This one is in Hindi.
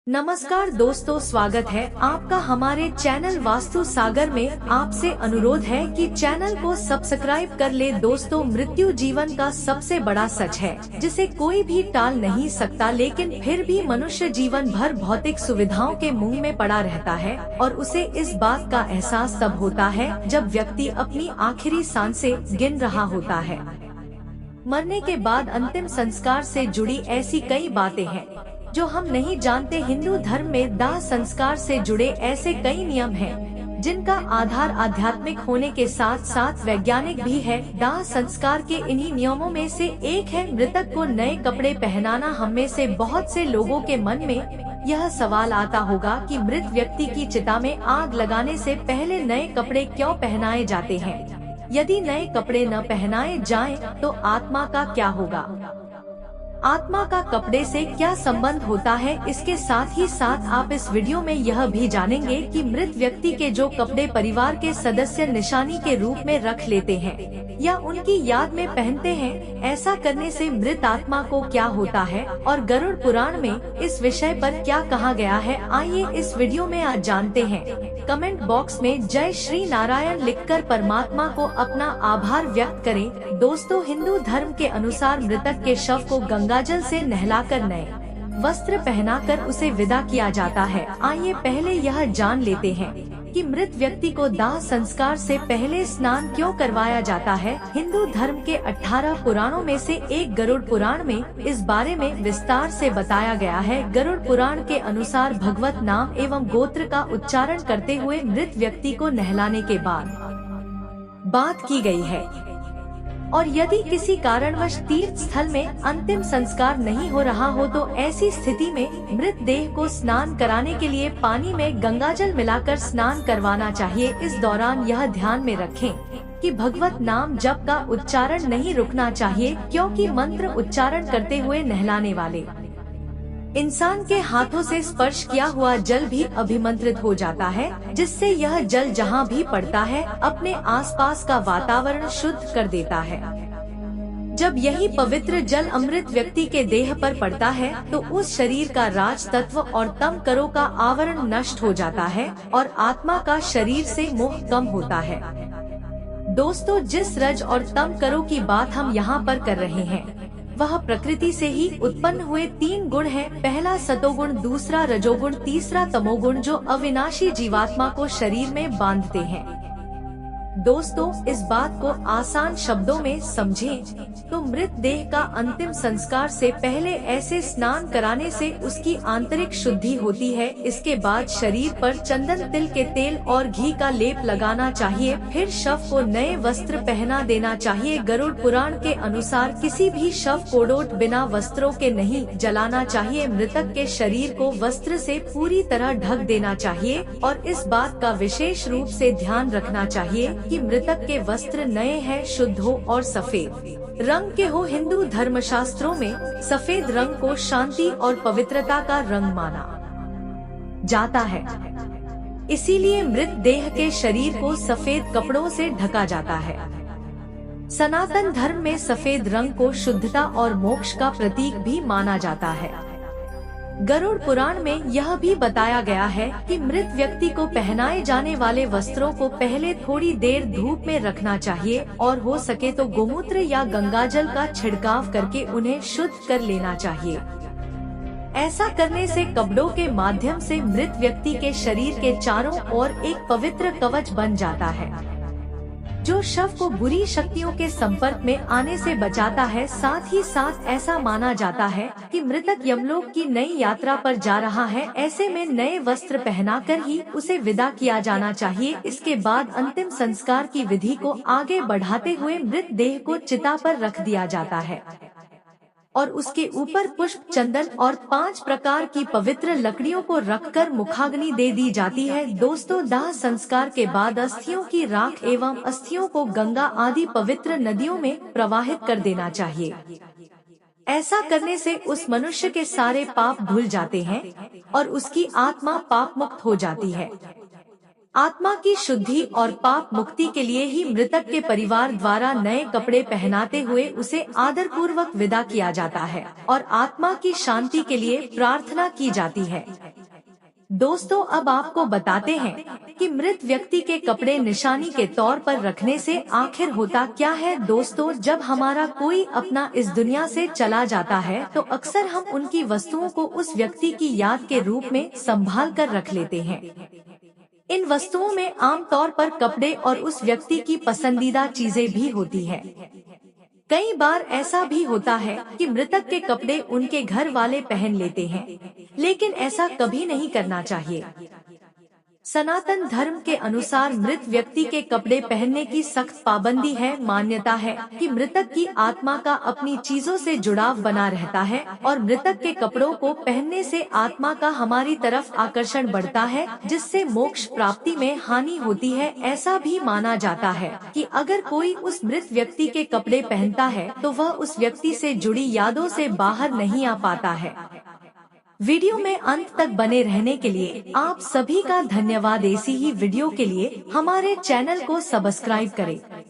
नमस्कार दोस्तों, स्वागत है आपका हमारे चैनल वास्तु सागर में। आपसे अनुरोध है कि चैनल को सब्सक्राइब कर ले। दोस्तों, मृत्यु जीवन का सबसे बड़ा सच है जिसे कोई भी टाल नहीं सकता, लेकिन फिर भी मनुष्य जीवन भर भौतिक सुविधाओं के मुंह में पड़ा रहता है और उसे इस बात का एहसास तब होता है जब व्यक्ति अपनी आखिरी सांसें गिन रहा होता है। मरने के बाद अंतिम संस्कार से जुड़ी ऐसी कई बातें हैं जो हम नहीं जानते। हिंदू धर्म में दाह संस्कार से जुड़े ऐसे कई नियम हैं जिनका आधार आध्यात्मिक होने के साथ साथ वैज्ञानिक भी है। दाह संस्कार के इन्हीं नियमों में से एक है मृतक को नए कपड़े पहनाना। हम में से बहुत से लोगों के मन में यह सवाल आता होगा कि मृत व्यक्ति की चिता में आग लगाने से पहले नए कपड़े क्यों पहनाए जाते हैं। यदि नए कपड़े न पहनाए जाएं, तो आत्मा का क्या होगा? आत्मा का कपड़े से क्या संबंध होता है? इसके साथ ही साथ आप इस वीडियो में यह भी जानेंगे कि मृत व्यक्ति के जो कपड़े परिवार के सदस्य निशानी के रूप में रख लेते हैं या उनकी याद में पहनते हैं, ऐसा करने से मृत आत्मा को क्या होता है और गरुड़ पुराण में इस विषय पर क्या कहा गया है, आइए इस वीडियो में आज जानते हैं। कमेंट बॉक्स में जय श्री नारायण लिखकर परमात्मा को अपना आभार व्यक्त करें। दोस्तों, हिंदू धर्म के अनुसार मृतक के शव को गंगाजल से नहलाकर नए वस्त्र पहनाकर उसे विदा किया जाता है। आइए पहले यह जान लेते हैं कि मृत व्यक्ति को दाह संस्कार से पहले स्नान क्यों करवाया जाता है। हिंदू धर्म के 18 पुराणों में से एक गरुड़ पुराण में इस बारे में विस्तार से बताया गया है। गरुड़ पुराण के अनुसार भगवत नाम एवं गोत्र का उच्चारण करते हुए मृत व्यक्ति को नहलाने के बाद बात की गई है, और यदि किसी कारणवश तीर्थ स्थल में अंतिम संस्कार नहीं हो रहा हो तो ऐसी स्थिति में मृत देह को स्नान कराने के लिए पानी में गंगाजल मिलाकर स्नान करवाना चाहिए। इस दौरान यह ध्यान में रखें कि भगवत नाम जप का उच्चारण नहीं रुकना चाहिए, क्योंकि मंत्र उच्चारण करते हुए नहलाने वाले इंसान के हाथों से स्पर्श किया हुआ जल भी अभिमंत्रित हो जाता है, जिससे यह जल जहां भी पड़ता है अपने आसपास का वातावरण शुद्ध कर देता है। जब यही पवित्र जल अमृत व्यक्ति के देह पर पड़ता है तो उस शरीर का राज तत्व और तम करों का आवरण नष्ट हो जाता है और आत्मा का शरीर से मोह कम होता है। दोस्तों, जिस रज और तम करों की बात हम यहाँ पर कर रहे हैं वह प्रकृति से ही उत्पन्न हुए 3 गुण हैं। पहला सतोगुण, दूसरा रजोगुण, तीसरा तमोगुण, जो अविनाशी जीवात्मा को शरीर में बांधते हैं। दोस्तों, इस बात को आसान शब्दों में समझें तो मृत देह का अंतिम संस्कार से पहले ऐसे स्नान कराने से उसकी आंतरिक शुद्धि होती है। इसके बाद शरीर पर चंदन, तिल के तेल और घी का लेप लगाना चाहिए। फिर शव को नए वस्त्र पहना देना चाहिए। गरुड़ पुराण के अनुसार किसी भी शव को डोट बिना वस्त्रों के नहीं जलाना चाहिए। मृतक के शरीर को वस्त्र से पूरी तरह ढक देना चाहिए और इस बात का विशेष रूप से ध्यान रखना चाहिए कि मृतक के वस्त्र नए हैं, शुद्ध हो और सफेद रंग के हो। हिंदू धर्मशास्त्रों में सफेद रंग को शांति और पवित्रता का रंग माना जाता है, इसीलिए मृत देह के शरीर को सफेद कपड़ों से ढका जाता है। सनातन धर्म में सफेद रंग को शुद्धता और मोक्ष का प्रतीक भी माना जाता है। गरुड़ पुराण में यह भी बताया गया है कि मृत व्यक्ति को पहनाए जाने वाले वस्त्रों को पहले थोड़ी देर धूप में रखना चाहिए और हो सके तो गोमूत्र या गंगाजल का छिड़काव करके उन्हें शुद्ध कर लेना चाहिए। ऐसा करने से कपड़ों के माध्यम से मृत व्यक्ति के शरीर के चारों ओर एक पवित्र कवच बन जाता है जो शव को बुरी शक्तियों के संपर्क में आने से बचाता है। साथ ही साथ ऐसा माना जाता है कि मृतक यमलोक की नई यात्रा पर जा रहा है, ऐसे में नए वस्त्र पहनाकर ही उसे विदा किया जाना चाहिए। इसके बाद अंतिम संस्कार की विधि को आगे बढ़ाते हुए मृत देह को चिता पर रख दिया जाता है और उसके ऊपर पुष्प, चंदन और 5 प्रकार की पवित्र लकड़ियों को रखकर मुखाग्नि दे दी जाती है। दोस्तों, दाह संस्कार के बाद अस्थियों की राख एवं अस्थियों को गंगा आदि पवित्र नदियों में प्रवाहित कर देना चाहिए। ऐसा करने से उस मनुष्य के सारे पाप धुल जाते हैं और उसकी आत्मा पाप मुक्त हो जाती है। आत्मा की शुद्धि और पाप मुक्ति के लिए ही मृतक के परिवार द्वारा नए कपड़े पहनाते हुए उसे आदर पूर्वक विदा किया जाता है और आत्मा की शांति के लिए प्रार्थना की जाती है। दोस्तों, अब आपको बताते हैं कि मृत व्यक्ति के कपड़े निशानी के तौर पर रखने से आखिर होता क्या है। दोस्तों, जब हमारा कोई अपना इस दुनिया से चला जाता है तो अक्सर हम उनकी वस्तुओं को उस व्यक्ति की याद के रूप में संभाल कर रख लेते हैं। इन वस्तुओं में आमतौर पर कपड़े और उस व्यक्ति की पसंदीदा चीजें भी होती है। कई बार ऐसा भी होता है कि मृतक के कपड़े उनके घर वाले पहन लेते हैं, लेकिन ऐसा कभी नहीं करना चाहिए। सनातन धर्म के अनुसार मृत व्यक्ति के कपड़े पहनने की सख्त पाबंदी है। मान्यता है कि मृतक की आत्मा का अपनी चीजों से जुड़ाव बना रहता है और मृतक के कपड़ों को पहनने से आत्मा का हमारी तरफ आकर्षण बढ़ता है, जिससे मोक्ष प्राप्ति में हानि होती है। ऐसा भी माना जाता है कि अगर कोई उस मृत व्यक्ति के कपड़े पहनता है तो वह उस व्यक्ति से जुड़ी यादों से बाहर नहीं आ पाता है। वीडियो में अंत तक बने रहने के लिए आप सभी का धन्यवाद। ऐसी ही वीडियो के लिए हमारे चैनल को सब्सक्राइब करें।